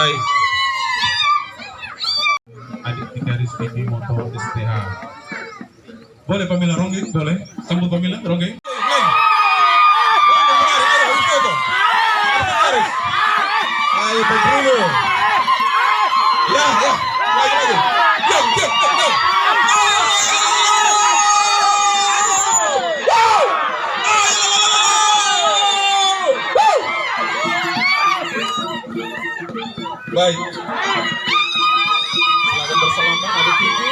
Baik. Adik Vikaris Vivi Moto STH. Boleh Pamela Ronggeng, boleh. Sambut Pamela Ronggeng. Ayo Pedro. Ya, ya. Lagi. Diam. Baik. Silakan bersalaman adik Vivi.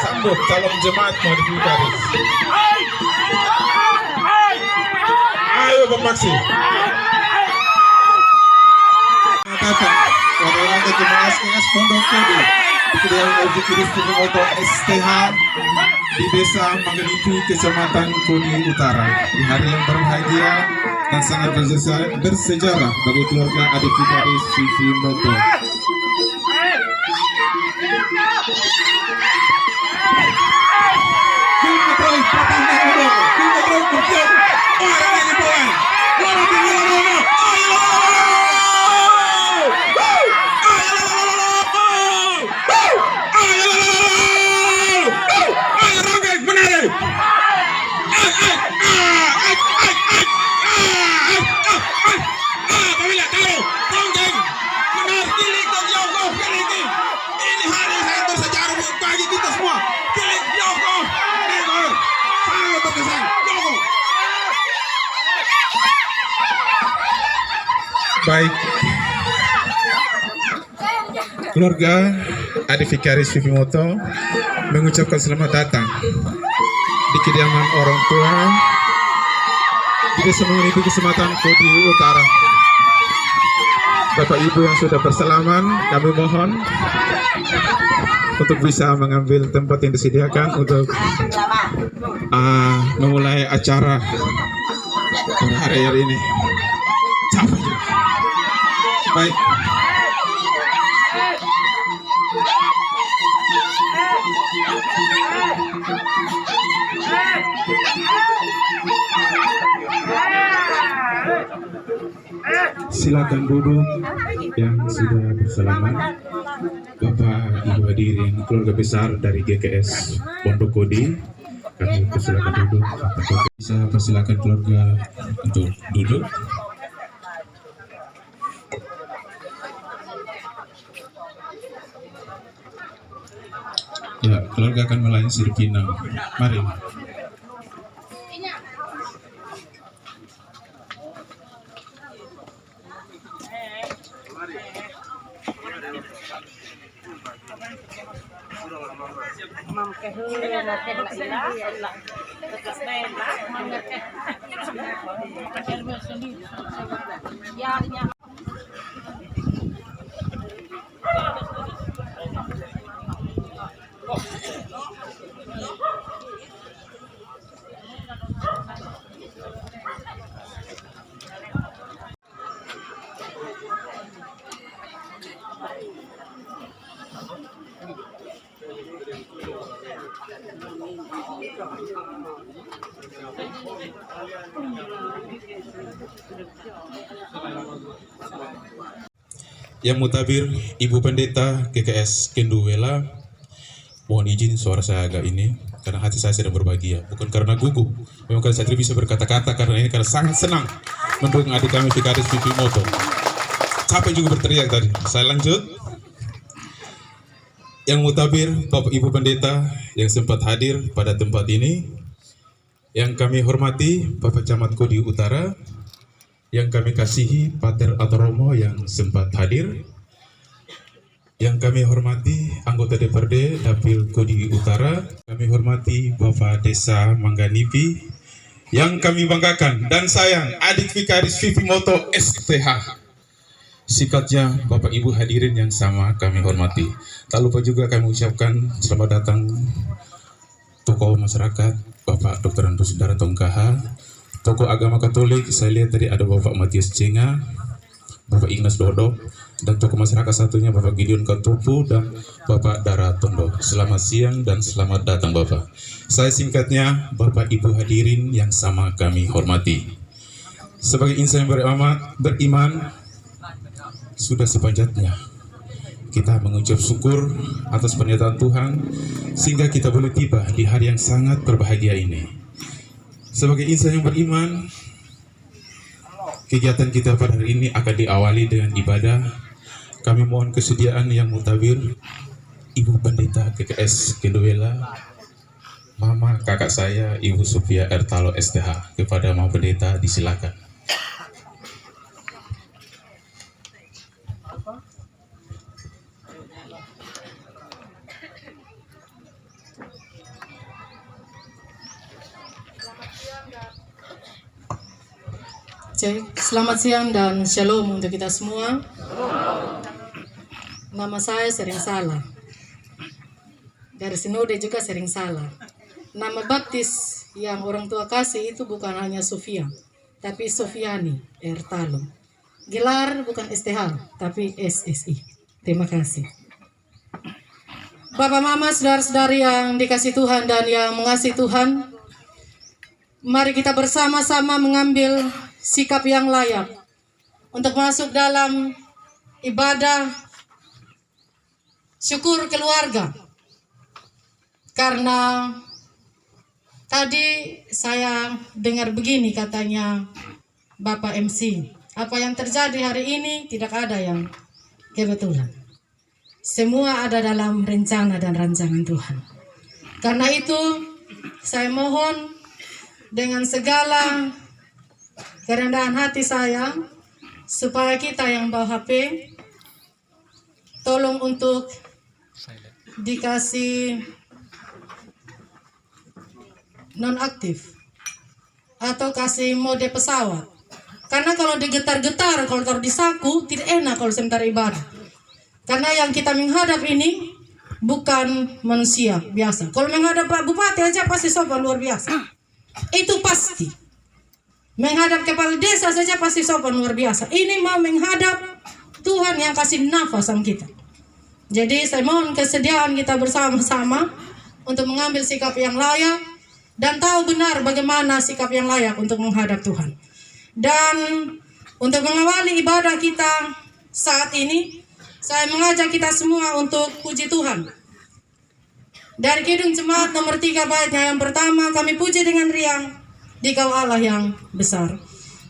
Sambut calon jemaat adik Vikaris. Ayo Bang Maksi. Pada jemaah SKS Pondok Kobe di kediaman Vikaris Vivi Moto STH di Desa Manggenipi, Kecamatan Kodi Utara, di hari yang berbahagia dan sangat bersejarah bagi keluarga adik Vikaris Vivi Moto. Baik, keluarga adik Vikaris Vivi Moto mengucapkan selamat datang di kediaman orang tua di Desa Manggenipi, Kecamatan Kodi Utara. Bapak Ibu yang sudah bersalaman, kami mohon untuk bisa mengambil tempat yang disediakan untuk memulai acara pada hari ini. Baik. Silakan duduk yang sudah bersalaman. Bapak Ibu hadirin keluarga besar dari GKS Pondok Kobe, kami persilakan duduk. Bisa persilakan keluarga untuk duduk. Ya, keluarga akan melayani siripinang. Mari. Yang mutabir Ibu Pendeta GKS Kenduwela, mohon izin suara saya agak ini karena hati saya sedang berbahagia, bukan karena gugup, memang karena saya tidak bisa berkata-kata karena ini karena sangat senang mendukung adik kami Vikaris Vivi Moto. Capek juga berteriak tadi. Saya lanjut. Yang mutabir Bapak Ibu Pendeta yang sempat hadir pada tempat ini, yang kami hormati Bapak Camat Kodi Utara, yang kami kasihi Pater Atoromo yang sempat hadir, yang kami hormati anggota DPRD Dapil Kodi Utara, kami hormati Bapak Desa Manggenipi, yang kami banggakan dan sayang adik Vikaris Vivi Moto STH. Sikatnya Bapak Ibu hadirin yang sama kami hormati. Tak lupa juga kami ucapkan selamat datang tokoh masyarakat Bapak Dr. Andus Dara Tongkaha, tokoh agama Katolik. Saya lihat tadi ada Bapak Matius Cenga, Bapak Ignas Dodo, dan tokoh masyarakat satunya Bapak Gideon Katupu dan Bapak Dara Tondo. Selamat siang dan selamat datang Bapak. Saya singkatnya Bapak Ibu hadirin yang sama kami hormati. Sebagai insan yang beriman, sudah sepanjatnya kita mengucap syukur atas penyertaan Tuhan sehingga kita boleh tiba di hari yang sangat berbahagia ini. Sebagai insan yang beriman, kegiatan kita pada hari ini akan diawali dengan ibadah. Kami mohon kesediaan yang mutabir Ibu Pendeta GKS Keduela, Mama kakak saya Ibu Sofia Ertalo STH. Kepada Mama Pendeta disilakan. Selamat siang dan shalom untuk kita semua. Nama saya sering salah. Dari sinode juga sering salah. Nama baptis yang orang tua kasih itu bukan hanya Sofia, tapi Sofiani Ertalo. Gelar bukan STH, tapi SSI. Terima kasih. Bapak, Mama, saudara-saudari yang dikasih Tuhan dan yang mengasihi Tuhan, mari kita bersama-sama mengambil sikap yang layak untuk masuk dalam ibadah syukur keluarga. Karena tadi saya dengar begini katanya Bapak MC, apa yang terjadi hari ini tidak ada yang kebetulan. Semua ada dalam rencana dan rancangan Tuhan. Karena itu saya mohon dengan segala kerendahan hati saya, supaya kita yang bawa HP, tolong untuk dikasih nonaktif atau kasih mode pesawat. Karena kalau digetar-getar, kalau taruh di saku, tidak enak kalau sebentar ibadah. Karena yang kita menghadap ini bukan manusia biasa. Kalau menghadap Pak Bupati aja pasti sopan luar biasa. Itu pasti. Menghadap kepala desa saja pasti sopan luar biasa. Ini mau menghadap Tuhan yang kasih nafas sama kita. Jadi saya mohon kesediaan kita bersama-sama untuk mengambil sikap yang layak dan tahu benar bagaimana sikap yang layak untuk menghadap Tuhan. Dan untuk mengawali ibadah kita saat ini, saya mengajak kita semua untuk puji Tuhan. Dari Kidung Jemaat nomor 3 baitnya yang pertama, kami puji dengan riang. Dikau Allah yang besar.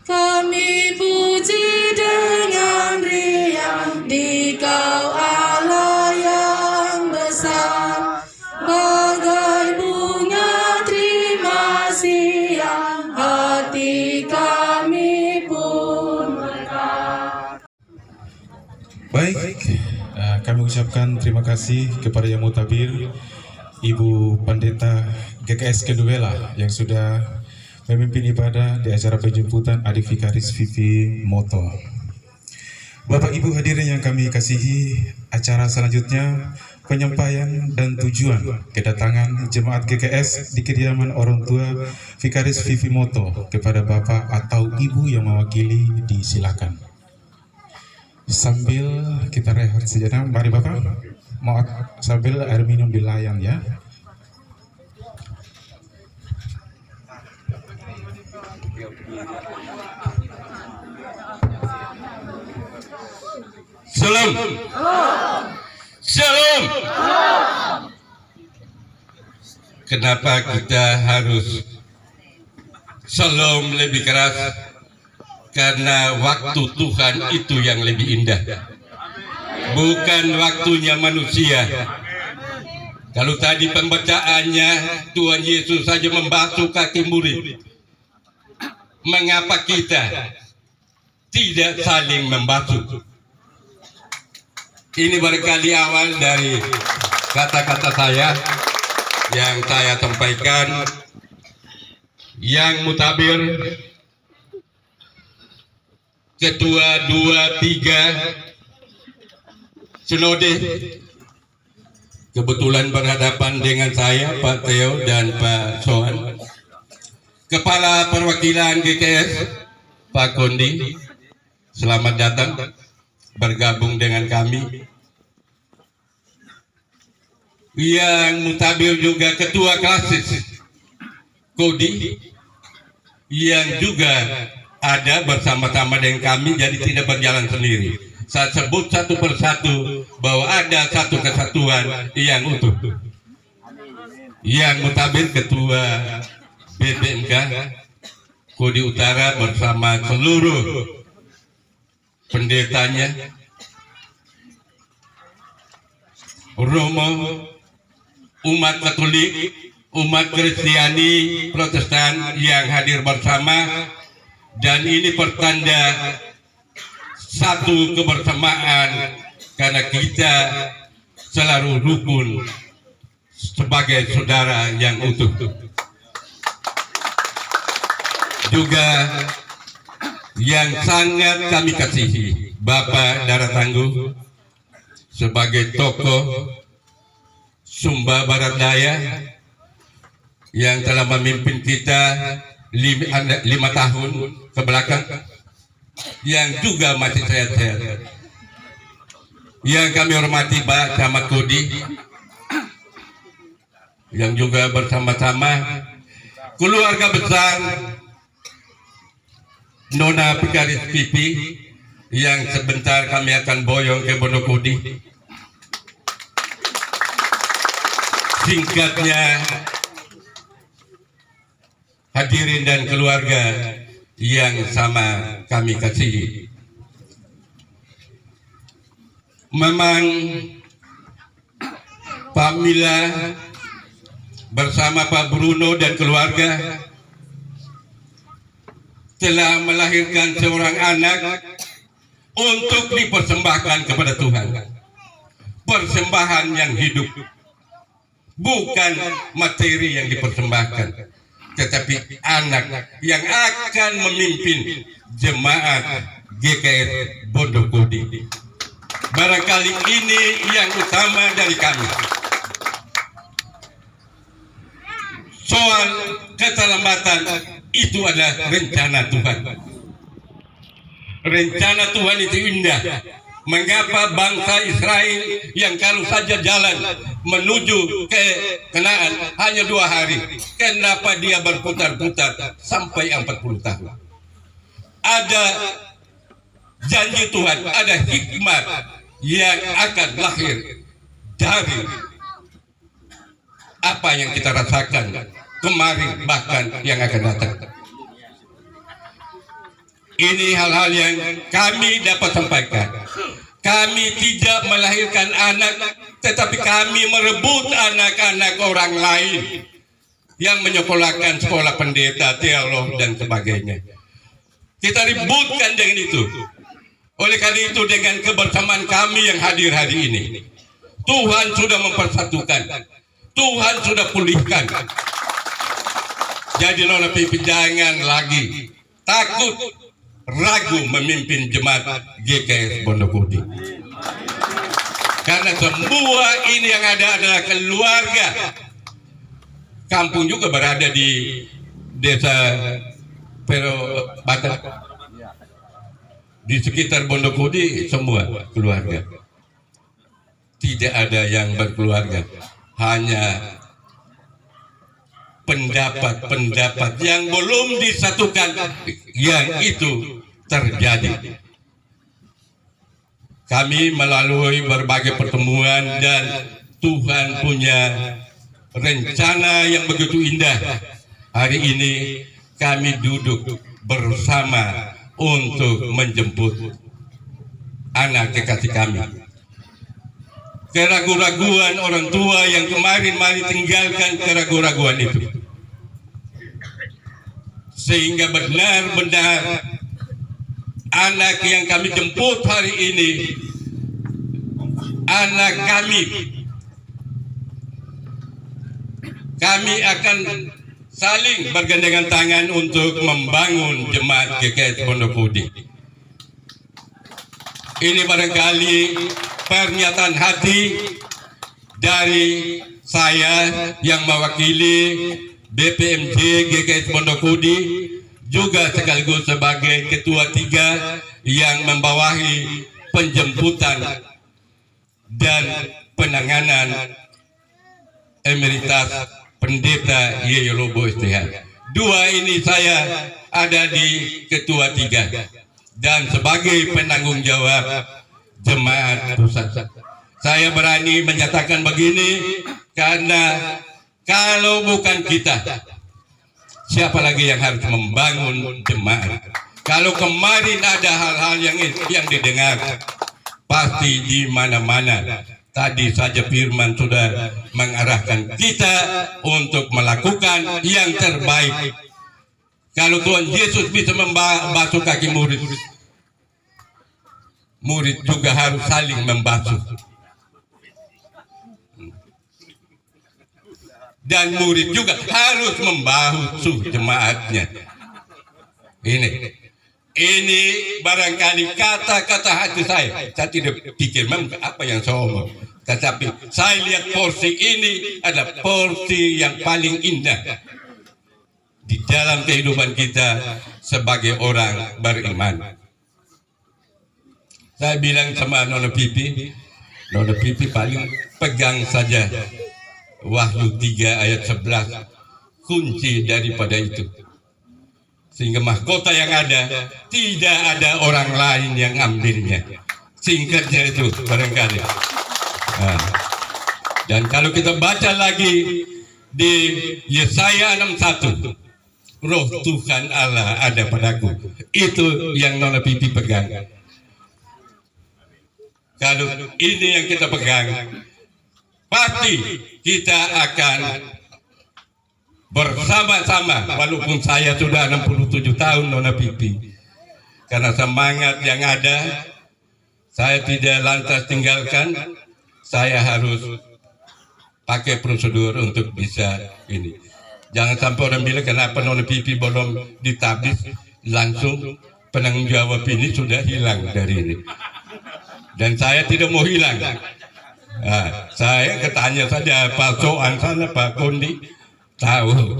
Kami puji dengan riang, Dikau Allah yang besar. Bagai bunga terima siang, hati kami pun mekar. Baik, kami ucapkan terima kasih kepada Yang Mutabir Ibu Pendeta GKS Keduela yang sudah memimpin ibadah di acara penjemputan Adik Vikaris Vivi Moto. Bapak Ibu hadirin yang kami kasihi, acara selanjutnya penyampaian dan tujuan kedatangan jemaat GKS di kediaman orang tua Vikaris Vivi Moto kepada Bapak atau Ibu yang mewakili, disilakan. Sambil kita rehat sejenak, mari Bapak, mau sambil air minum dilayan ya. Shalom. Shalom. Kenapa kita harus shalom lebih keras? Karena waktu Tuhan itu yang lebih indah. Bukan waktunya manusia. Kalau tadi pembacaannya Tuhan Yesus saja membasuh kaki murid. Mengapa kita tidak saling membasuh? Ini barangkali awal dari kata-kata saya yang saya sampaikan. Yang Mutabir Ketua 2, 3 Sinode kebetulan berhadapan dengan saya, Pak Theo dan Pak Sohan. Kepala Perwakilan GKS Pak Kondi, selamat datang bergabung dengan kami. Yang Mutabir juga Ketua Klasis Kodi, yang juga ada bersama-sama dengan kami, jadi tidak berjalan sendiri. Saya sebut satu persatu bahwa ada satu kesatuan yang utuh. Yang mutabir Ketua BPMK Kodi Utara bersama seluruh pendetanya, Romo, umat Katolik, umat Kristiani, Protestan yang hadir bersama, dan ini pertanda satu kebersamaan karena kita selalu rukun sebagai saudara yang utuh. Juga yang sangat kami kasihi Bapak Dara Tangguh sebagai tokoh Sumba Barat Daya yang telah memimpin kita 5 tahun ke belakang, yang juga masih sehat-sehat. Yang kami hormati Pak Camat Kodi, yang juga bersama-sama keluarga besar Nona Pikaris Pipi, yang sebentar kami akan boyong ke Bonokudi. Singkatnya, hadirin dan keluarga yang sama kami kasihi, memang Pak Mila bersama Pak Bruno dan keluarga telah melahirkan seorang anak untuk dipersembahkan kepada Tuhan. Persembahan yang hidup, bukan materi yang dipersembahkan, tetapi anak yang akan memimpin jemaat GKS Bondokodi. Barangkali ini yang utama dari kami. Soal keterlambatan itu adalah rencana Tuhan. Rencana Tuhan itu indah. Mengapa bangsa Israel yang kalau saja jalan menuju ke Kanaan hanya 2 hari, kenapa dia berputar-putar sampai 40 tahun? Ada janji Tuhan, ada hikmat yang akan lahir dari apa yang kita rasakan kemarin, bahkan yang akan datang. Ini hal-hal yang kami dapat sampaikan. Kami tidak melahirkan anak, tetapi kami merebut anak-anak orang lain yang menyekolahkan sekolah pendeta, teolog, dan sebagainya. Kita ributkan dengan itu. Oleh karena itu, dengan kebersamaan kami yang hadir hari ini, Tuhan sudah mempersatukan, Tuhan sudah pulihkan. Jadi Nona Pipi jangan lagi takut, ragu memimpin jemaat GKS Bondokodi. Karena semua ini yang ada adalah keluarga. Kampung juga berada di desa Pero Batak. Di sekitar Bondokodi semua keluarga. Tidak ada yang berkeluarga. Hanya pendapat-pendapat yang belum disatukan yang itu terjadi. Kami melalui berbagai pertemuan dan Tuhan punya rencana yang begitu indah. Hari ini kami duduk bersama untuk menjemput anak kekasih kami. Keraguan-raguan orang tua yang kemarin mari tinggalkan keraguan-raguan itu. Sehingga benar-benar anak yang kami jemput hari ini, anak kami akan saling bergandengan tangan untuk membangun jemaat GKS Bondokodi. Ini barangkali pernyataan hati dari saya yang mewakili BPMJ GKS Bondokodi, juga sekaligus sebagai ketua 3 yang membawahi penjemputan dan penanganan emeritas pendeta Yeyo Lobo STH. 2 ini saya ada di Ketua 3 dan sebagai penanggung jawab jemaat pusat. Saya berani menyatakan begini karena kalau bukan kita, siapa lagi yang harus membangun jemaat? Kalau kemarin ada hal-hal yang didengar, pasti di mana-mana. Tadi saja firman sudah mengarahkan kita untuk melakukan yang terbaik. Kalau Tuhan Yesus bisa membasuh kaki murid, murid juga harus saling membasuh. Dan murid juga harus membasuh jemaatnya. Ini barangkali kata-kata hati saya. Saya tidak pikir memang apa yang saya omong. Tetapi saya lihat porsi ini adalah porsi yang paling indah di dalam kehidupan kita sebagai orang beriman. Saya bilang sama Nona Pipi paling pegang saja Wahyu 3 ayat 11, kunci daripada itu. Sehingga mahkota yang ada, tidak ada orang lain yang ambilnya. Singkatnya itu barangkali. Dan kalau kita baca lagi di Yesaya 61, Roh Tuhan Allah ada padaku. Itu yang Nona Pipi pegang. Kalau ini yang kita pegang, pasti kita akan bersama-sama, walaupun saya sudah 67 tahun Nona Pipi, karena semangat yang ada saya tidak lantas tinggalkan. Saya harus pakai prosedur untuk bisa ini. Jangan sampai orang bilang kenapa Nona Pipi belum ditabis, langsung penanggung jawab ini sudah hilang dari ini. Dan saya tidak mau hilang. Saya ketanya saja Pak Soan sana, Pak Kondi tahu.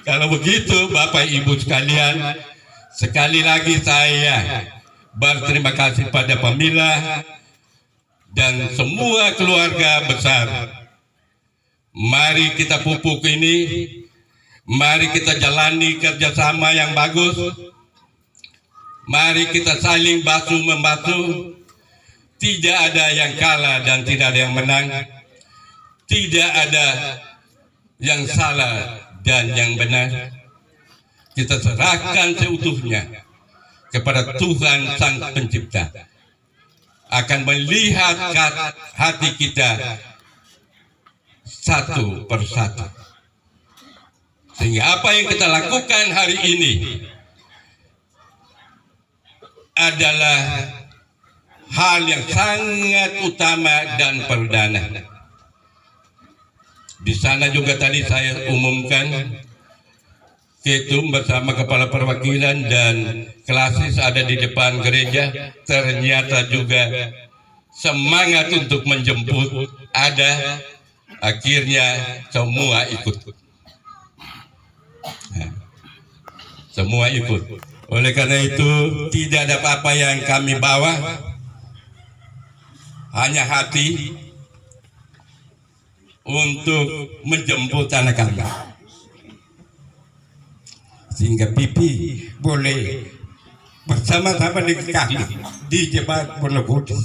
Kalau begitu Bapak Ibu sekalian, sekali lagi saya berterima kasih pada Pamila dan semua keluarga besar. Mari kita pupuk ini, mari kita jalani kerjasama yang bagus, mari kita saling basuh-membasuh. Tidak ada yang kalah dan tidak ada yang menang. Tidak ada yang salah dan yang benar. Kita serahkan seutuhnya kepada Tuhan Sang Pencipta. Akan melihat hati kita satu persatu. Sehingga apa yang kita lakukan hari ini adalah hal yang sangat utama dan perdana. Di sana juga tadi saya umumkan, Ketum bersama kepala perwakilan dan klasis ada di depan gereja. Ternyata juga semangat untuk menjemput ada. Akhirnya semua ikut. Semua ikut. Oleh karena itu tidak ada apa-apa yang kami bawa, hanya hati untuk menjemput anak kami. Sehingga Pipi boleh bersama-sama dengan kami di Jemaat Pondok.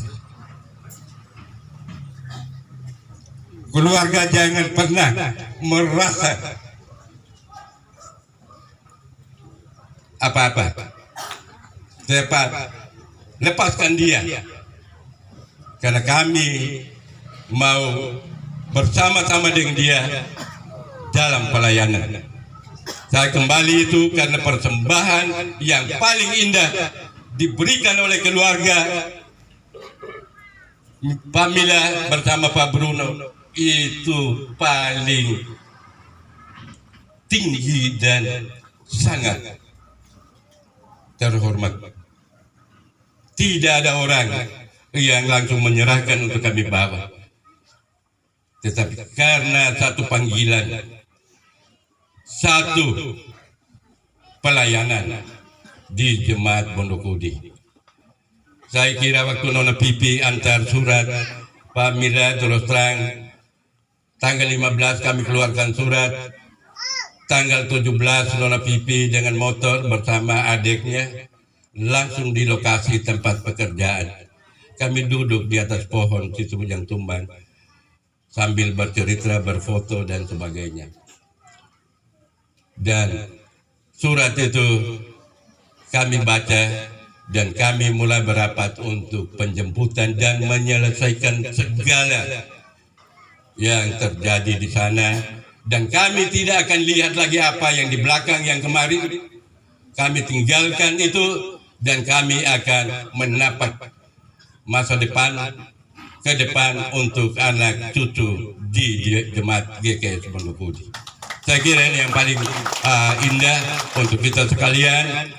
Keluarga jangan pernah merasa apa-apa. Cepat lepaskan dia. Karena kami mau bersama-sama dengan dia dalam pelayanan. Saya kembali itu karena persembahan yang paling indah diberikan oleh keluarga Pamila bersama Pak Bruno, itu paling tinggi dan sangat terhormat. Tidak ada orang yang langsung menyerahkan untuk kami bawa, tetapi karena satu panggilan, satu pelayanan di Jemaat Bondokudi. Saya kira waktu Nona Pipi antar surat Pak Mira terus terang, tanggal 15 kami keluarkan surat tanggal 17 Nona Pipi dengan motor bersama adiknya langsung di lokasi tempat pekerjaan. Kami duduk di atas pohon Cicubut yang tumbang sambil bercerita, berfoto dan sebagainya. Dan surat itu kami baca dan kami mulai berapat untuk penjemputan dan menyelesaikan segala yang terjadi di sana. Dan kami tidak akan lihat lagi apa yang di belakang yang kemarin. Kami tinggalkan itu dan kami akan menapak masa depan ke depan untuk anak cucu di jemaat GKS Pondok Kodi. Saya kira ini yang paling indah untuk kita sekalian.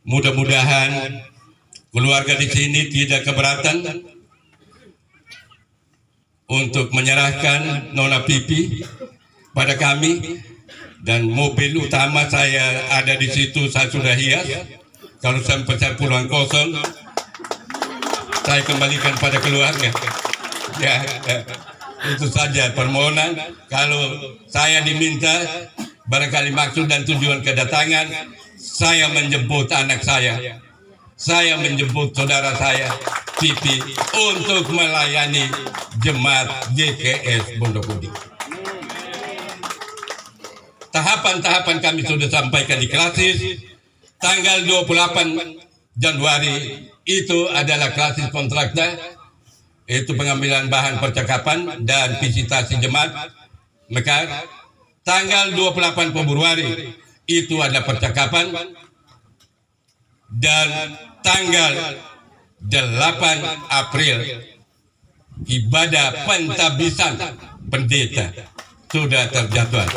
Mudah-mudahan keluarga di sini tidak keberatan untuk menyerahkan Nona Pipi pada kami, dan mobil utama saya ada di situ, saya sudah hias. Kalau sampai saya pulang kosong, saya kembalikan pada keluarga. Ya, itu saja permohonan. Kalau saya diminta, barangkali maksud dan tujuan kedatangan, saya menjemput anak saya menjemput saudara saya, Pipi, untuk melayani jemaat GKS Pondok Kodi. Tahapan-tahapan kami sudah sampaikan di klasis. Tanggal 28 Januari itu adalah klasis kontrakta, itu pengambilan bahan percakapan dan visitasi jemaat Mekar. Tanggal 28 Februari itu ada percakapan, dan tanggal 8 April ibadah pentabisan pendeta sudah terjadwal.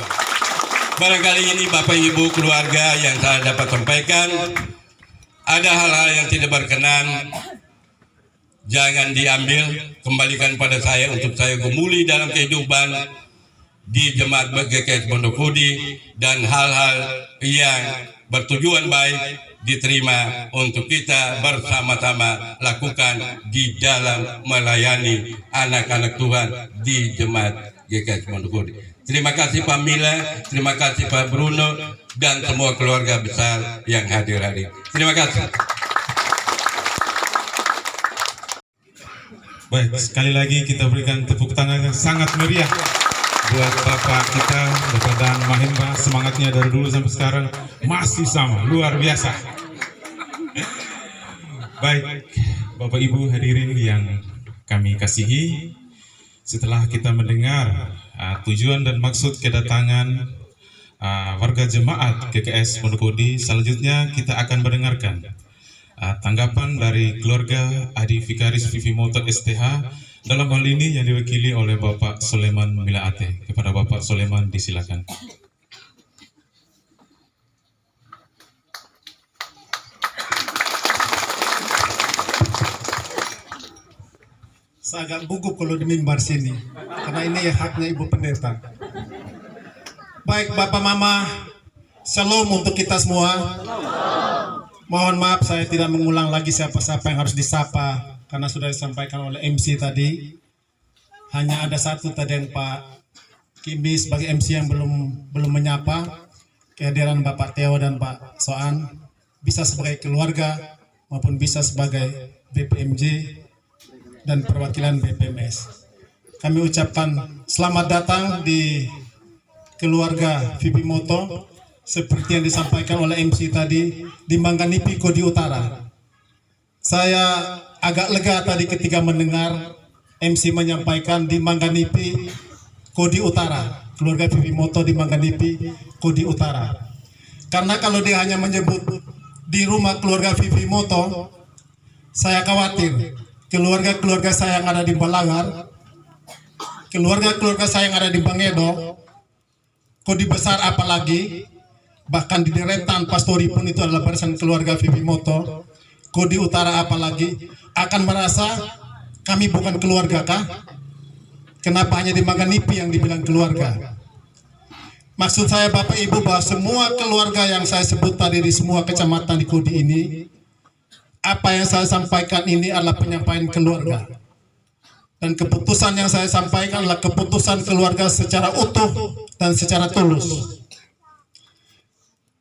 Barangkali ini Bapak Ibu keluarga yang saya dapat sampaikan. Ada hal-hal yang tidak berkenan, jangan diambil, kembalikan pada saya untuk saya gumuli dalam kehidupan di jemaat GKS Pondok Kodi, dan hal-hal yang bertujuan baik diterima untuk kita bersama-sama lakukan di dalam melayani anak-anak Tuhan di jemaat GKS Pondok Kodi. Terima kasih Pak Mila, terima kasih Pak Bruno, dan semua keluarga besar yang hadir hari ini. Terima kasih. Baik, sekali lagi kita berikan tepuk tangan yang sangat meriah buat Bapak kita, Bapak Dan Mahendra. Semangatnya dari dulu sampai sekarang masih sama, luar biasa. Baik, Bapak Ibu hadirin yang kami kasihi, setelah kita mendengar tujuan dan maksud kedatangan warga jemaat GKS Pondok Kodi, selanjutnya kita akan mendengarkan tanggapan dari keluarga Adi Vikaris Vivi Motor STH, dalam hal ini yang diwakili oleh Bapak Soleman Milaate. Kepada Bapak Soleman disilakan. Saya agak gugup kalau di mimbar sini, karena ini haknya Ibu Pendeta. Baik Bapak Mama, shalom untuk kita semua. Mohon maaf saya tidak mengulang lagi siapa-siapa yang harus disapa, karena sudah disampaikan oleh MC tadi. Hanya ada satu tadi yang Pak Kimbi sebagai MC yang belum menyapa, kehadiran Bapak Theo dan Pak Soan, bisa sebagai keluarga maupun bisa sebagai BPMJ dan perwakilan BPMS. Kami ucapkan selamat datang di keluarga Vivi Moto, seperti yang disampaikan oleh MC tadi, di Mangganipi Kodi Utara. Saya agak lega tadi ketika mendengar MC menyampaikan di Mangganipi Kodi Utara, keluarga Vivi Moto di Mangganipi Kodi Utara. Karena kalau dia hanya menyebut di rumah keluarga Vivi Moto, saya khawatir keluarga-keluarga saya yang ada di Balangar, keluarga-keluarga saya yang ada di Bangedo, Kodi Besar apalagi, bahkan di deretan Pastori pun itu adalah barisan keluarga Vivi Moto, Kodi Utara apalagi, akan merasa kami bukan keluarga kah? Kenapa hanya di Mangganipi yang dibilang keluarga? Maksud saya Bapak Ibu bahwa semua keluarga yang saya sebut tadi di semua kecamatan di Kodi ini, apa yang saya sampaikan ini adalah penyampaian keluarga. Dan keputusan yang saya sampaikan adalah keputusan keluarga secara utuh dan secara tulus.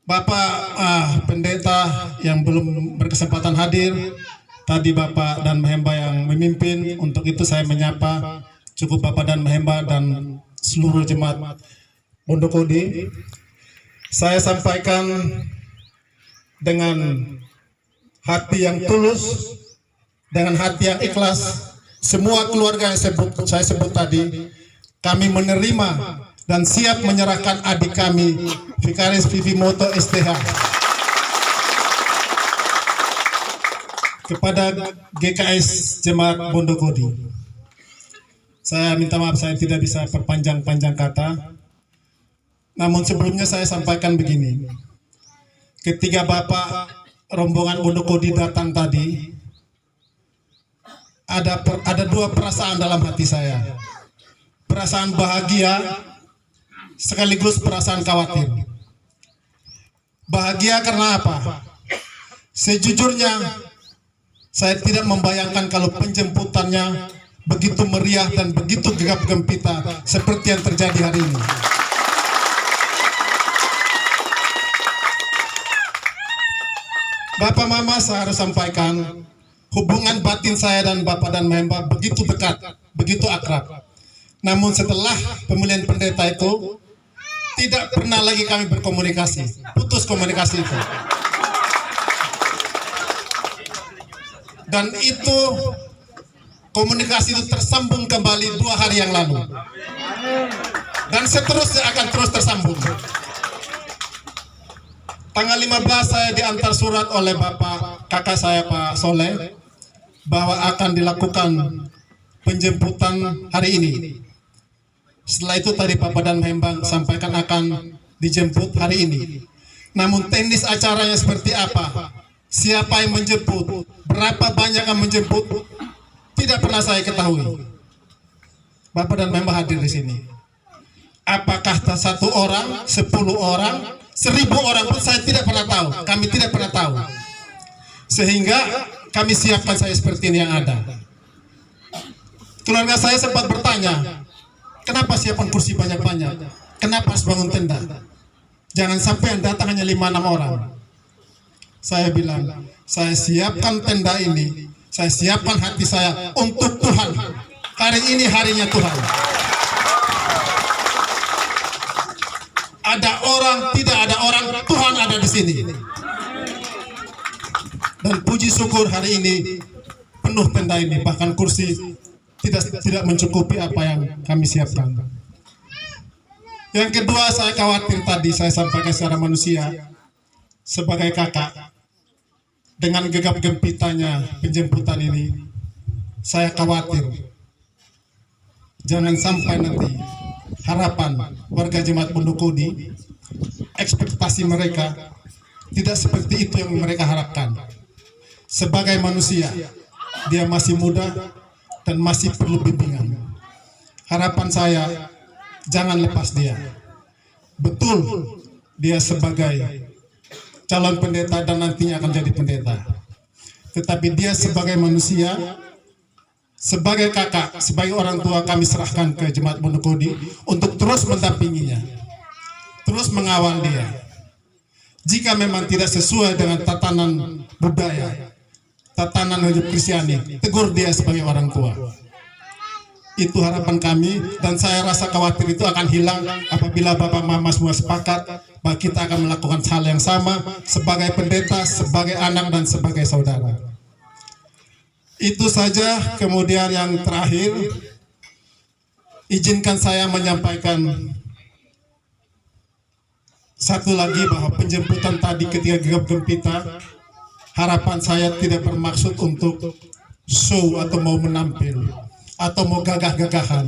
Bapak pendeta yang belum berkesempatan hadir, tadi Bapak dan Mahemba yang memimpin, untuk itu saya menyapa cukup Bapak dan Mahemba dan seluruh jemaat Bondokodi. Saya sampaikan dengan hati yang tulus, dengan hati yang ikhlas. Semua keluarga yang saya sebut tadi, kami menerima dan siap menyerahkan adik kami, Vikaris Vivi Moto STH, kepada GKS Jemaat Bondokodi. Saya minta maaf, saya tidak bisa perpanjang-panjang kata. Namun sebelumnya saya sampaikan begini. Ketika Bapak rombongan Bondokodi datang tadi, ada dua perasaan dalam hati saya. Perasaan bahagia sekaligus perasaan khawatir. Bahagia karena apa? Sejujurnya saya tidak membayangkan kalau penjemputannya begitu meriah dan begitu gegap gempita seperti yang terjadi hari ini. Bapak Mama, saya harus sampaikan, hubungan batin saya dan Bapak dan Mahemba begitu dekat, begitu akrab. Namun setelah pemilihan pendeta itu, tidak pernah lagi kami berkomunikasi, putus komunikasi itu. Dan itu, komunikasi itu tersambung kembali 2 hari yang lalu. Dan seterusnya akan terus tersambung. Tanggal 15 saya diantar surat oleh Bapak kakak saya Pak Soleh bahwa akan dilakukan penjemputan hari ini. Setelah itu tadi Bapak dan Mahemba sampaikan akan dijemput hari ini. Namun teknis acaranya seperti apa, siapa yang menjemput, berapa banyak yang menjemput, tidak pernah saya ketahui. Bapak dan Mahemba hadir di sini. Apakah 1 orang, 10 orang, 1000 orang pun saya tidak pernah tahu. Kami tidak pernah tahu. Sehingga kami siapkan saya seperti ini yang ada. Keluarga saya sempat bertanya, kenapa siapkan kursi banyak-banyak? Kenapa harus bangun tenda? Jangan sampai yang datang hanya 5-6 orang. Saya bilang, saya siapkan tenda ini, saya siapkan hati saya untuk Tuhan. Hari ini harinya Tuhan. Ada orang, tidak ada orang, Tuhan ada di sini. Dan puji syukur hari ini penuh tenda ini, bahkan kursi tidak mencukupi apa yang kami siapkan. Yang kedua, saya khawatir tadi saya sampaikan secara manusia sebagai kakak, dengan gegap gempitanya penjemputan ini, saya khawatir jangan sampai nanti harapan warga jemaat Bondokodi, ekspektasi mereka tidak seperti itu yang mereka harapkan. Sebagai manusia, dia masih muda dan masih perlu bimbingan. Harapan saya, jangan lepas dia. Betul, dia sebagai calon pendeta dan nantinya akan jadi pendeta. Tetapi dia sebagai manusia, sebagai kakak, sebagai orang tua, kami serahkan ke jemaat Bondokodi untuk terus mendampinginya, terus mengawal dia. Jika memang tidak sesuai dengan tatanan budaya, tatanan hidup Kristiani, tegur dia sebagai orang tua. Itu harapan kami, dan saya rasa khawatir itu akan hilang apabila Bapak Mama semua sepakat bahwa kita akan melakukan hal yang sama sebagai pendeta, sebagai anak, dan sebagai saudara. Itu saja. Kemudian yang terakhir, izinkan saya menyampaikan satu lagi, bahwa penjemputan tadi ketika gegap gempita, harapan saya tidak bermaksud untuk show atau mau menampil atau mau gagah-gagahan,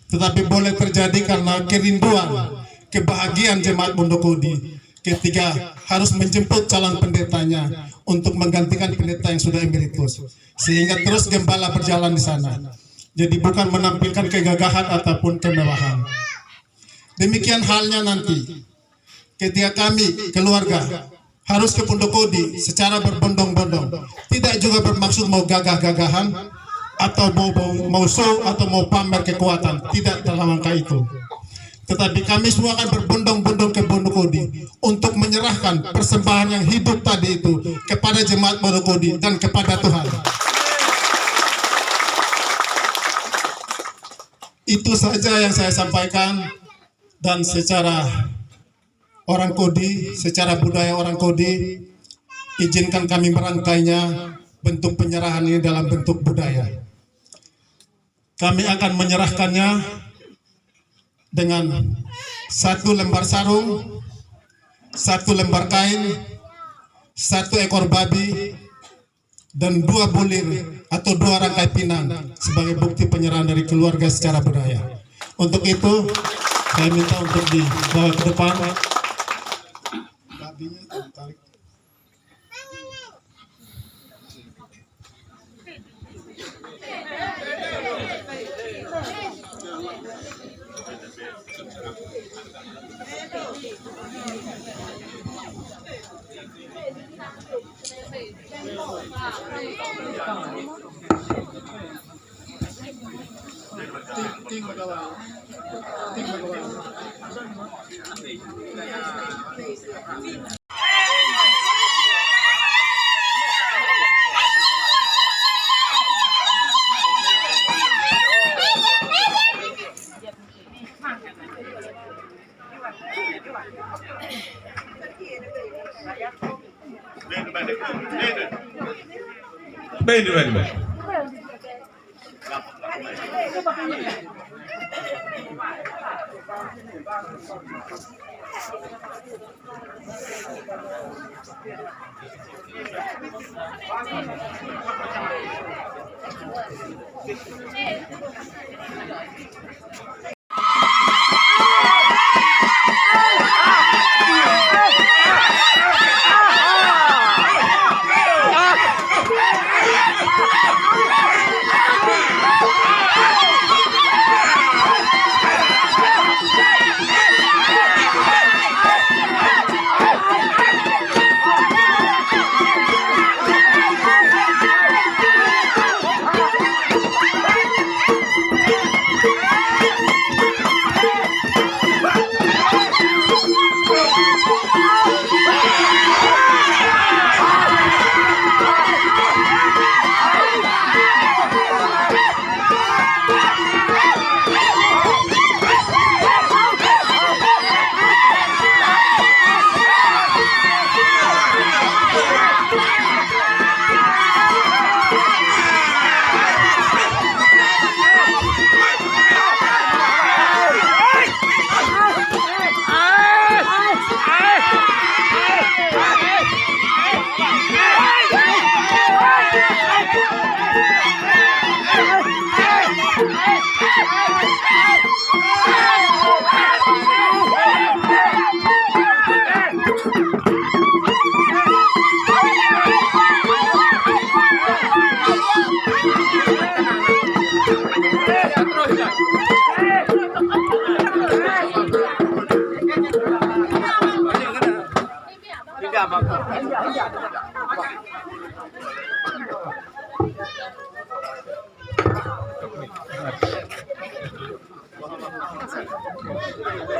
tetapi boleh terjadi karena kerinduan, kebahagiaan jemaat Bondokodi ketika harus menjemput calon pendetanya untuk menggantikan pendeta yang sudah emeritus, sehingga terus gembala berjalan di sana. Jadi bukan menampilkan kegagahan ataupun kemewahan. Demikian halnya nanti ketika kami keluarga harus ke Bondokodi secara berbondong-bondong, tidak juga bermaksud mau gagah-gagahan atau mau show atau mau pamer kekuatan, tidak dalam angka itu. Tetapi kami semua akan berbondong-bondong ke Wonokodi untuk menyerahkan persembahan yang hidup tadi itu kepada jemaat Wonokodi dan kepada Tuhan. Itu saja yang saya sampaikan, dan secara orang Kodi, secara budaya orang Kodi, izinkan kami merangkainya bentuk penyerahan ini dalam bentuk budaya. Kami akan menyerahkannya dengan 1 lembar sarung, 1 lembar kain, 1 ekor babi, dan 2 bulir atau 2 rangkai pinang sebagai bukti penyerahan dari keluarga secara budaya. Untuk itu, saya minta untuk dibawa ke depan. Babinya tarik. Baik.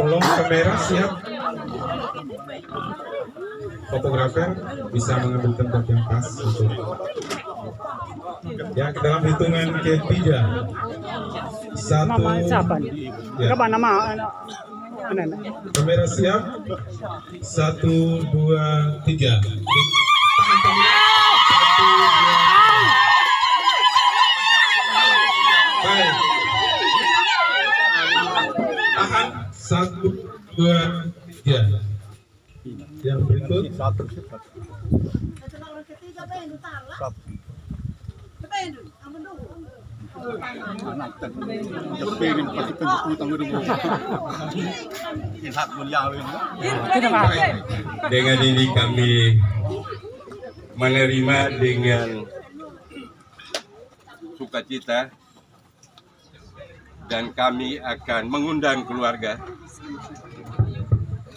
Tolong kamera siap. Fotografer bisa mengambil tempat yang pas untuk ya, ke dalam hitungan ketiga. 1, Nama siapa nih? ya. Kapan nama? Kamera siap. 1, 2, 3. Baik. Tahan. 1, 2, 3. Yang berikut. Dengan ini kami menerima dengan sukacita, dan kami akan mengundang keluarga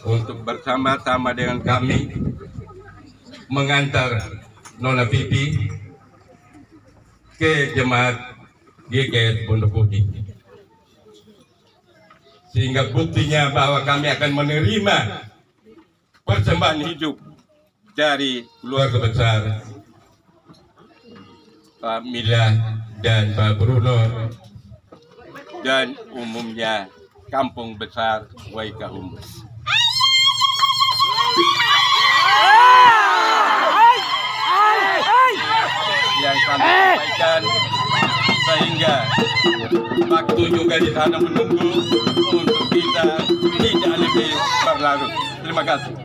untuk bersama-sama dengan kami mengantar Nona Pipi ke jemaat GKS Pondok Kodi. Sehingga buktinya bahwa kami akan menerima persembahan hidup dari keluarga besar Pak Mila dan Pak Bruno dan umumnya Kampung Besar Waikahum. Yang kami sampaikan sehingga waktu juga di sana menunggu untuk kita tidak lebih berlarut. Terima kasih.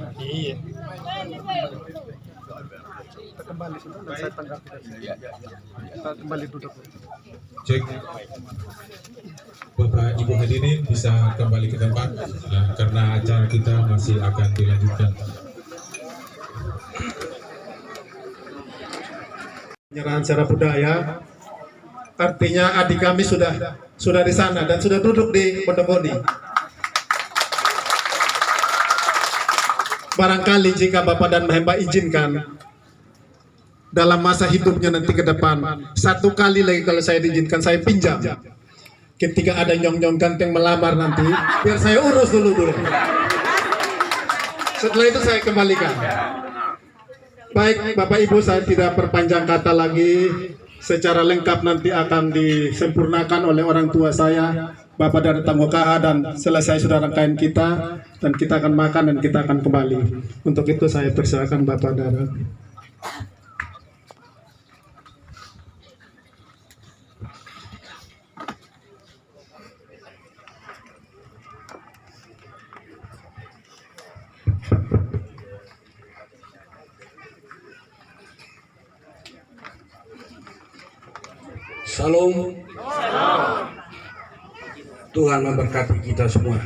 Cek. Bapak Ibu hadirin bisa kembali ke tempat karena acara kita masih akan dilanjutkan. Penyerahan secara budaya, artinya adik kami sudah di sana dan sudah duduk di Pondok Kodi. Barangkali jika Bapak dan Mbak izinkan, dalam masa hidupnya nanti ke depan, satu kali lagi kalau saya diizinkan, saya pinjam. Ketika ada nyong-nyong ganteng melamar nanti, biar saya urus dulu. Setelah itu saya kembalikan. Baik, Bapak Ibu, saya tidak perpanjang kata lagi. Secara lengkap nanti akan disempurnakan oleh orang tua saya, Bapak dari Tamukaha, dan selesai sudah rangkaian kita, dan kita akan makan dan kita akan kembali. Untuk itu saya persilakan Bapak Dara. Salam. Tuhan memberkati kita semua.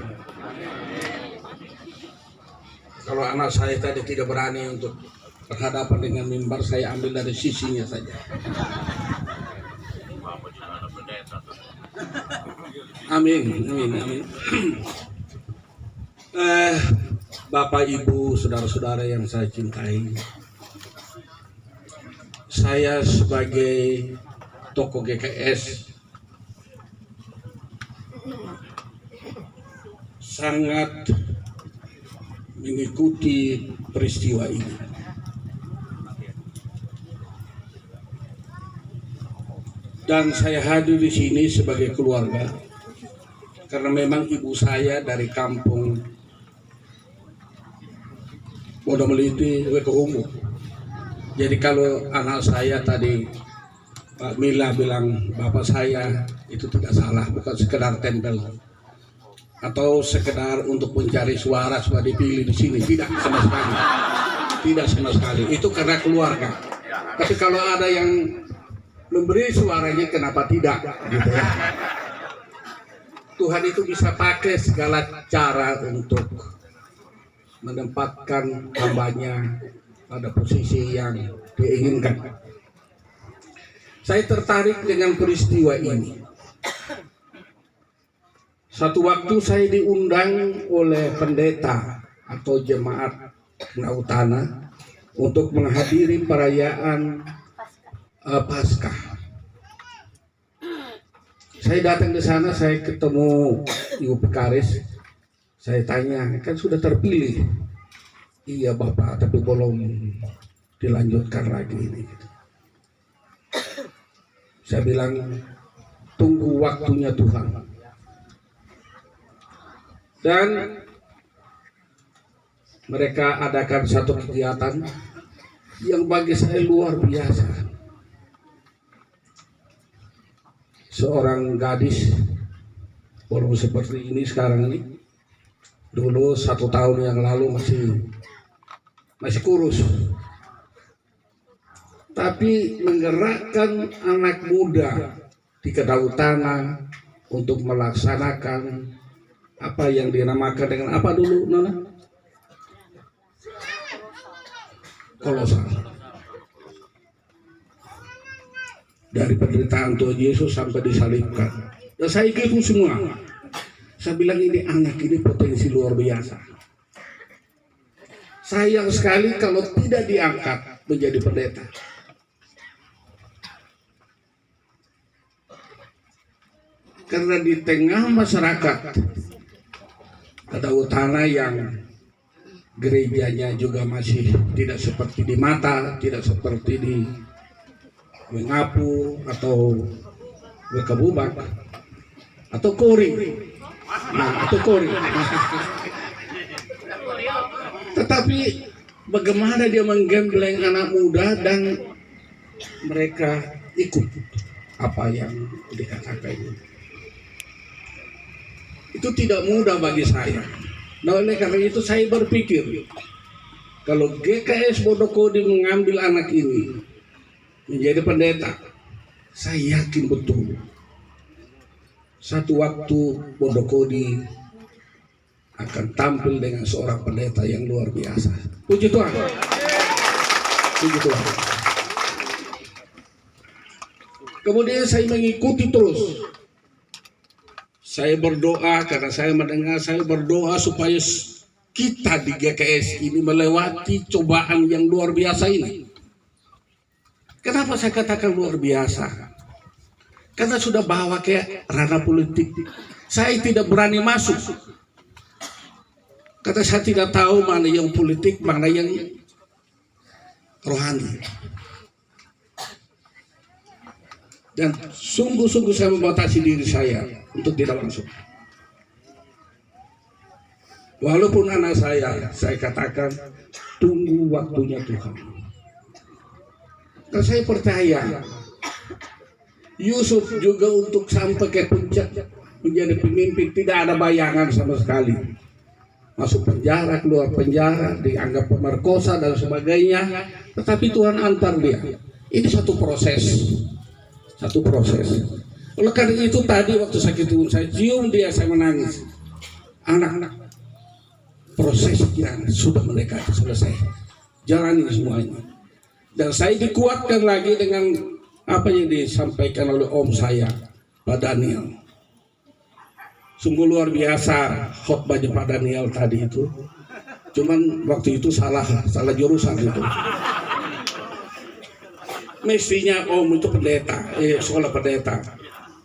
Kalau anak saya tadi tidak berani untuk berhadapan dengan mimbar, saya ambil dari sisinya saja. Amin. Bapak, Ibu, saudara-saudara yang saya cintai, saya sebagai tokoh GKS sangat mengikuti peristiwa ini. Dan saya hadir di sini sebagai keluarga karena memang ibu saya dari kampung Modomeliti, Waikahum. Jadi kalau anak saya tadi Pak Mila bilang bapak saya itu tidak salah, bukan sekedar tempel atau sekedar untuk mencari suara supaya dipilih di sini, tidak sama sekali. Itu karena keluarga. Tapi kalau ada yang memberi suaranya, kenapa tidak? Gitu ya. Tuhan itu bisa pakai segala cara untuk menempatkan hambanya pada posisi yang diinginkan. Saya tertarik dengan peristiwa ini. Satu waktu saya diundang oleh pendeta atau jemaat Nautana untuk menghadiri perayaan Paskah. Saya datang ke sana, saya ketemu Ibu Pekaris. Saya tanya, kan sudah terpilih? Iya Bapak, tapi belum dilanjutkan lagi ini. Saya bilang, tunggu waktunya Tuhan. Dan mereka adakan satu kegiatan yang bagi saya luar biasa. Seorang gadis, belum seperti ini sekarang ini, dulu 1 tahun yang lalu masih kurus. Tapi menggerakkan anak muda di Kedautana untuk melaksanakan apa yang dinamakan dengan apa dulu, Nona? Kolosal. Dari penderitaan Tuhan Yesus sampai disalibkan. Dan saya ikut semua. Saya bilang ini anak ini potensi luar biasa. Sayang sekali kalau tidak diangkat menjadi pendeta. karena di tengah masyarakat ada utara yang gerejanya juga masih tidak seperti di Mata, tidak seperti di Mengapu atau Bekabubak atau Kori. Tetapi bagaimana dia menggembleng anak muda dan mereka ikut apa yang dikatakan ini. Itu tidak mudah bagi saya. Nah, oleh karena itu saya berpikir kalau GKS Bodokodi mengambil anak ini menjadi pendeta, saya yakin betul satu waktu Bodokodi akan tampil dengan seorang pendeta yang luar biasa. Puji Tuhan. Puji Tuhan. Kemudian saya mengikuti terus. Saya berdoa karena saya mendengar, saya berdoa supaya kita di GKS ini melewati cobaan yang luar biasa ini. Kenapa saya katakan luar biasa? Karena sudah bawa ke ranah politik. Saya tidak berani masuk. Karena saya tidak tahu mana yang politik, mana yang rohani. Dan sungguh-sungguh saya membatasi diri saya untuk tidak masuk. Walaupun anak saya katakan tunggu waktunya Tuhan. Dan saya percaya Yusuf juga untuk sampai ke puncak menjadi pemimpin tidak ada bayangan sama sekali. Masuk penjara, keluar penjara, dianggap pemerkosa dan sebagainya. Tetapi Tuhan antar dia. Ini satu proses. Satu proses. Oleh karena itu tadi waktu sakit itu saya cium dia, saya menangis. Anak-anak, prosesnya sudah mendekati selesai. Jalani semuanya. Dan saya dikuatkan lagi dengan apa yang disampaikan oleh om saya, Pak Daniel. Sungguh luar biasa khotbahnya Pak Daniel tadi itu. Cuman waktu itu salah jurusan itu. Mestinya om itu pendeta, sekolah pendeta.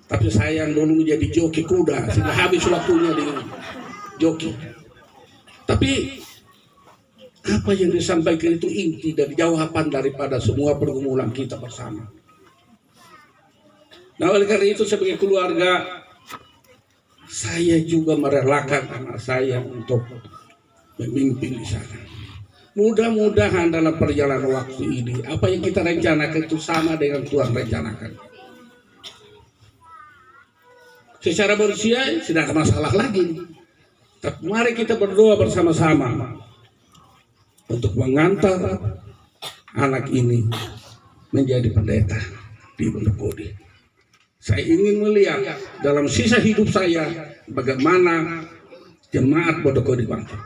Tapi saya yang dulu menjadi joki kuda, sehingga habis waktunya di joki. Tapi apa yang disampaikan itu inti dari jawaban daripada semua pergumulan kita bersama. Nah, oleh karena itu sebagai keluarga, saya juga merelakan anak saya untuk memimpin di sana. Mudah-mudahan dalam perjalanan waktu ini, apa yang kita rencanakan itu sama dengan Tuhan rencanakan. Secara manusia tidak ada masalah lagi. Tapi mari kita berdoa bersama-sama untuk mengantar anak ini menjadi pendeta di Bodokodi. Saya ingin melihat dalam sisa hidup saya bagaimana jemaat Bodokodi bangkit.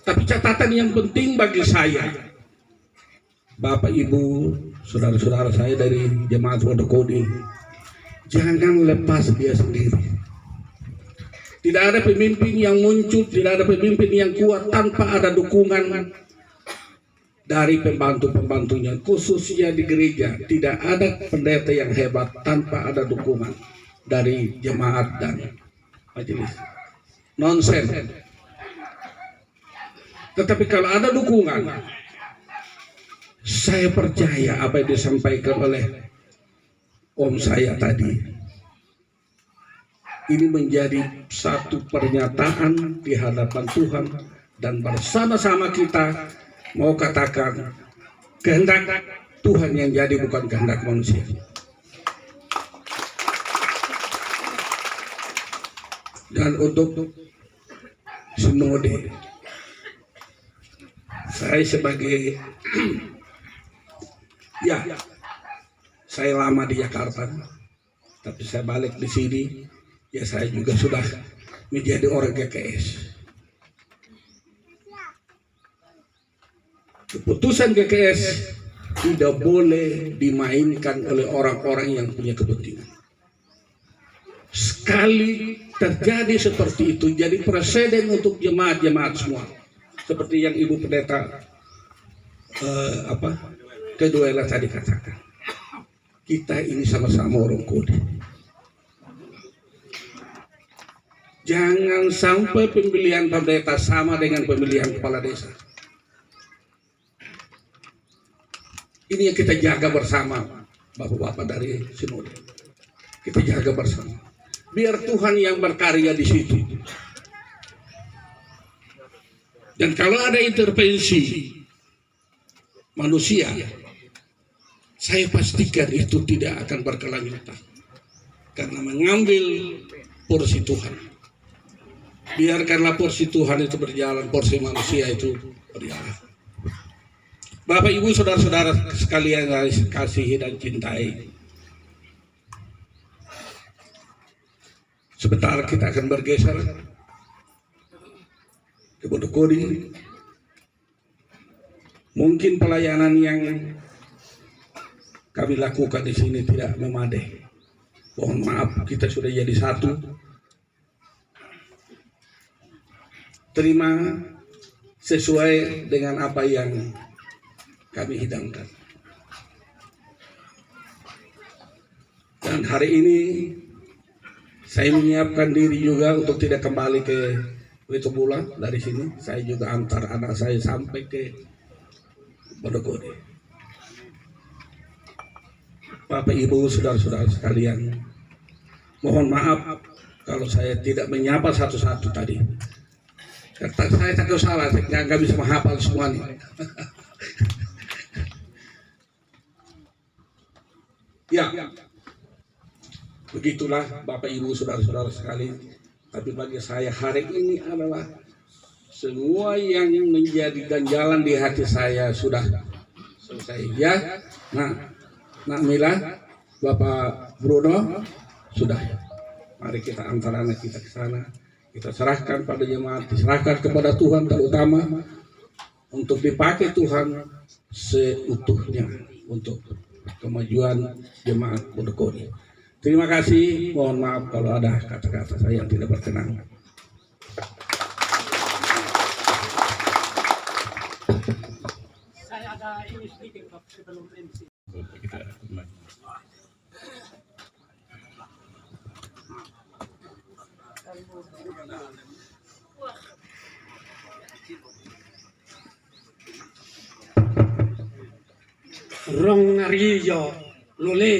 Tapi catatan yang penting bagi saya, Bapak Ibu, saudara-saudara saya dari jemaat Bodokodi, jangan lepas dia sendiri. Tidak ada pemimpin yang muncul, tidak ada pemimpin yang kuat tanpa ada dukungan dari pembantu-pembantunya, khususnya di gereja. Tidak ada pendeta yang hebat tanpa ada dukungan dari jemaat dan majelis. Nonsen. Tetapi kalau ada dukungan, saya percaya apa yang disampaikan oleh om saya tadi, ini menjadi satu pernyataan di hadapan Tuhan, dan bersama-sama kita mau katakan kehendak Tuhan yang jadi, bukan kehendak manusia. Dan untuk sinode, saya sebagai saya lama di Jakarta, tapi saya balik di sini, ya saya juga sudah menjadi orang GKS. Keputusan GKS tidak boleh dimainkan oleh orang-orang yang punya kepentingan. Sekali terjadi seperti itu, jadi presiden untuk jemaat-jemaat semua. Seperti yang Ibu Pendeta Keduela tadi katakan. Kita ini sama-sama orang Kodi. Jangan sampai pemilihan pendeta sama dengan pemilihan kepala desa. Ini yang kita jaga bersama, Bapak-bapak dari Sinode. Kita jaga bersama. Biar Tuhan yang berkarya di situ. Dan kalau ada intervensi manusia, saya pastikan itu tidak akan berkelanjutan. Karena mengambil porsi Tuhan. Biarkanlah porsi Tuhan itu berjalan, porsi manusia itu berjalan. Bapak, Ibu, saudara-saudara sekalian yang kasihi dan cintai. Sebentar kita akan bergeser ke Bondokodi. Mungkin pelayanan yang kami lakukan di sini tidak memadai. Mohon maaf, kita sudah jadi satu. Terima sesuai dengan apa yang kami hidangkan. Dan hari ini saya menyiapkan diri juga untuk tidak kembali ke Wetobula dari sini. Saya juga antar anak saya sampai ke Bondokodi. Bapak, Ibu, saudara-saudara sekalian, mohon maaf kalau saya tidak menyapa satu-satu tadi. Kata saya takut salah, saya nggak bisa menghafal semuanya. Ya, begitulah Bapak, Ibu, saudara-saudara sekalian. Tapi bagi saya hari ini adalah semua yang menjadi ganjalan di hati saya sudah selesai. Ya, Nak Mila, Bapak Bruno, sudah. Mari kita antar anak kita ke sana. Kita serahkan pada jemaat, diserahkan kepada Tuhan terutama untuk dipakai Tuhan seutuhnya untuk kemajuan jemaat Bondokodi. Terima kasih, mohon maaf kalau ada kata-kata saya yang tidak berkenan. Saya ada ini sedikit sebelum MC. Rong ngariyo lole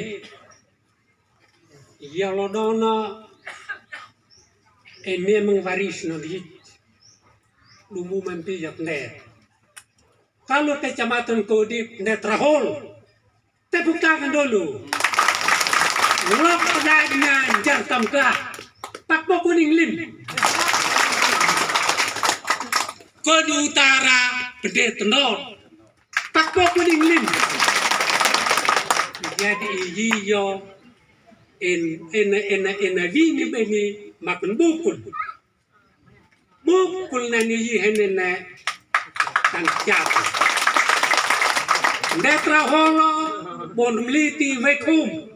yalodona ene mengwaris nadi lumu mempijak ne. Kalau kecamatan Kodi netrahol tepuk tangan dulu. Lok pedagnya jartam ke Pakpo Kuning Lim. Kodi Utara Gede Tendor Pakpo Kuning Lim. Jadi iyo en vini beni makan bukul nani yi henene kan jatuh. Netra holo bon meliti wekum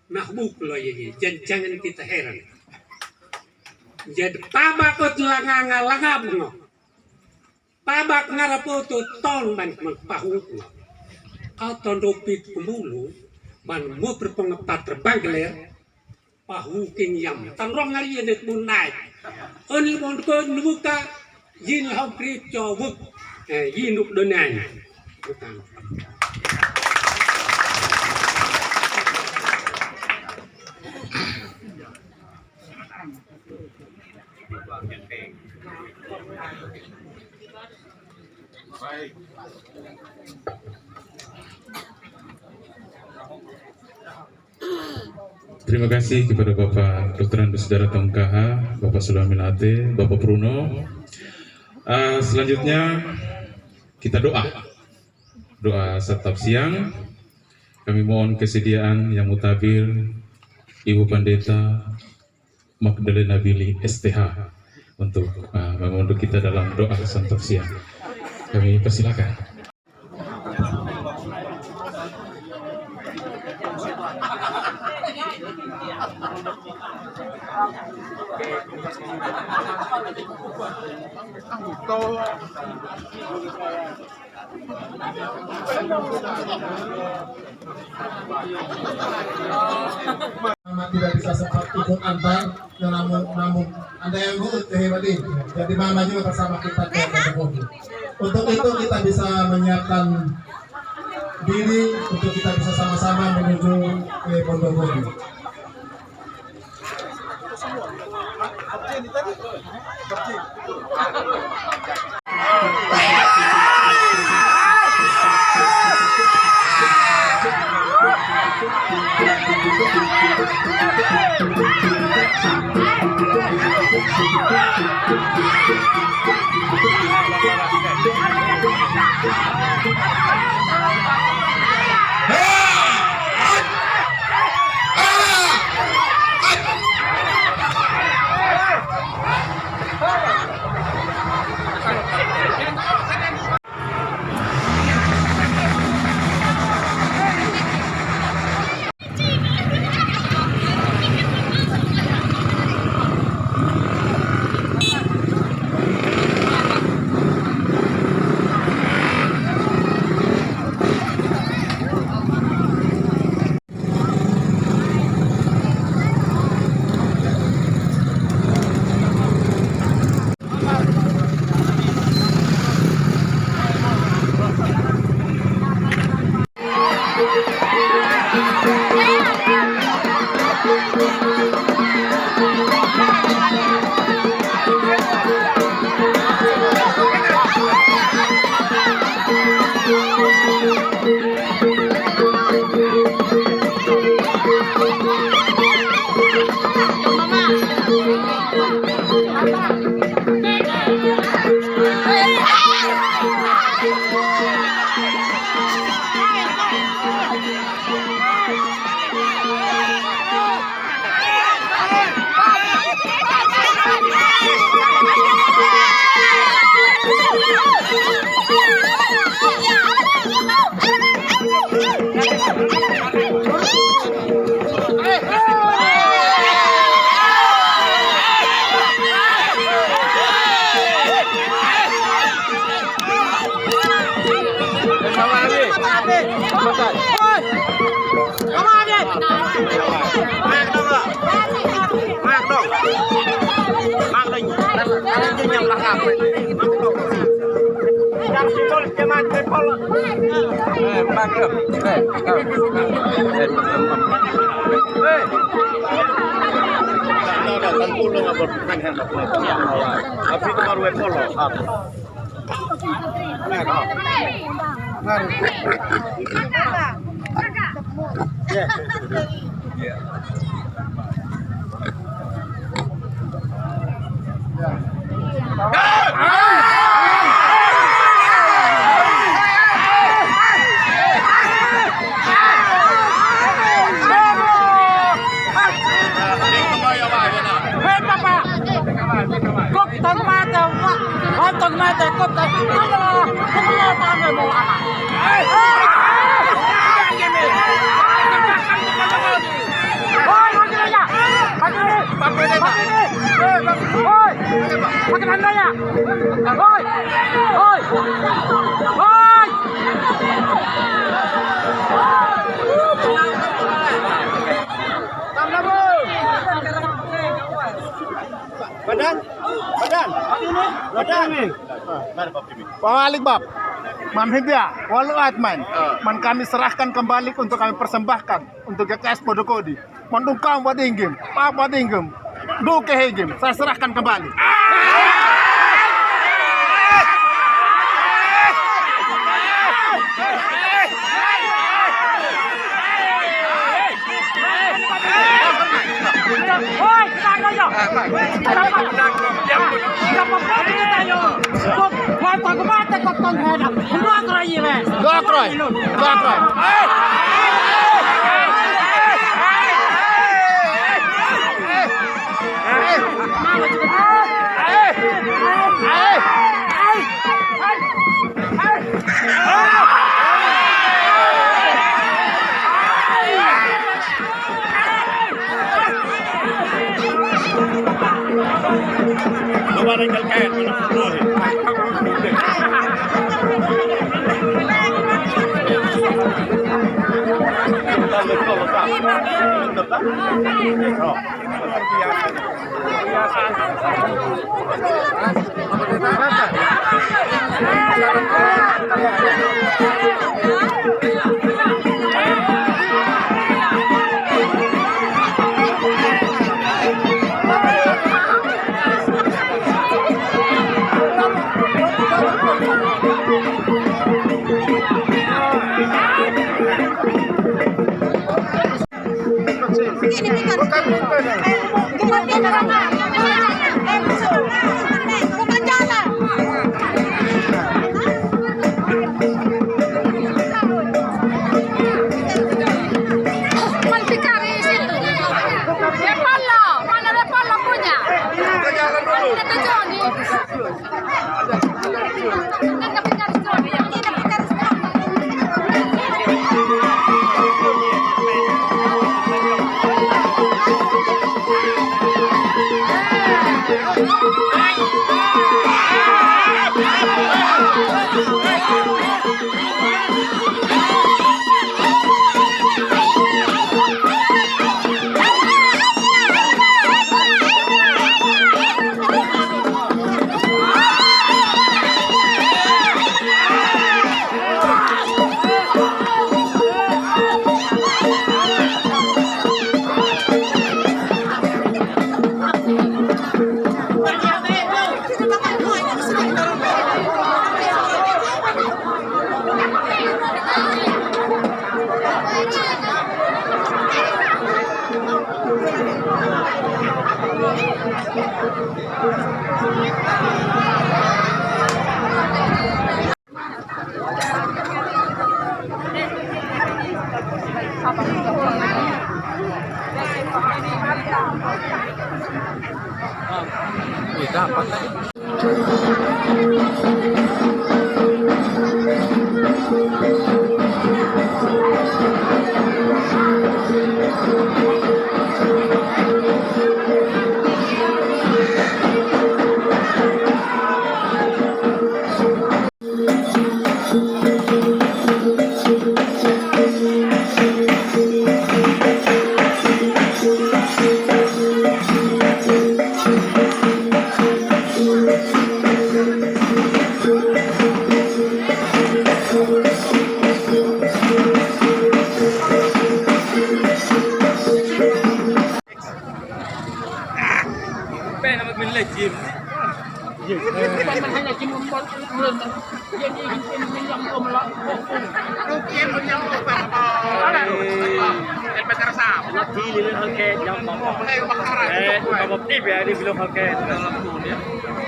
nah bukul yi jangan kita heran. Jadi pabak kot langab no. Pabak ngarapoto ton ban pahu. Atau dopit pemulu man mau berpengepat terbangler pahu king yam tanrong ngari net munai oni mon ko nuka yin hau krip cho vuk yin nuk donai Terima kasih kepada Bapak Dr. Andus Saudara Tongkaha, Bapak Sulamilate, Bapak Bruno. Selanjutnya kita doa setap siang. Kami mohon kesediaan yang mutabir Ibu Pendeta Magdalena Billy STH untuk membantu kita dalam doa setap siang. Kami persilakan. Tidak bisa sempat ikut antar, namun Anda yang good, Hewadi. Jadi mama juga bersama kita ke Pondokopi. Untuk itu kita bisa menyiapkan diri untuk kita bisa sama-sama menuju ke Pondokopi. Pawalik bab, Mamhibia, walau atman, man kami serahkan kembali untuk kami persembahkan untuk GKS Pondokopi. Mandungkam wadinggim, pak wadinggim, duke hegim, saya serahkan kembali. Oh.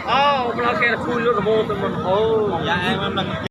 Oh, belakang full lu remote temen. Oh, ya emang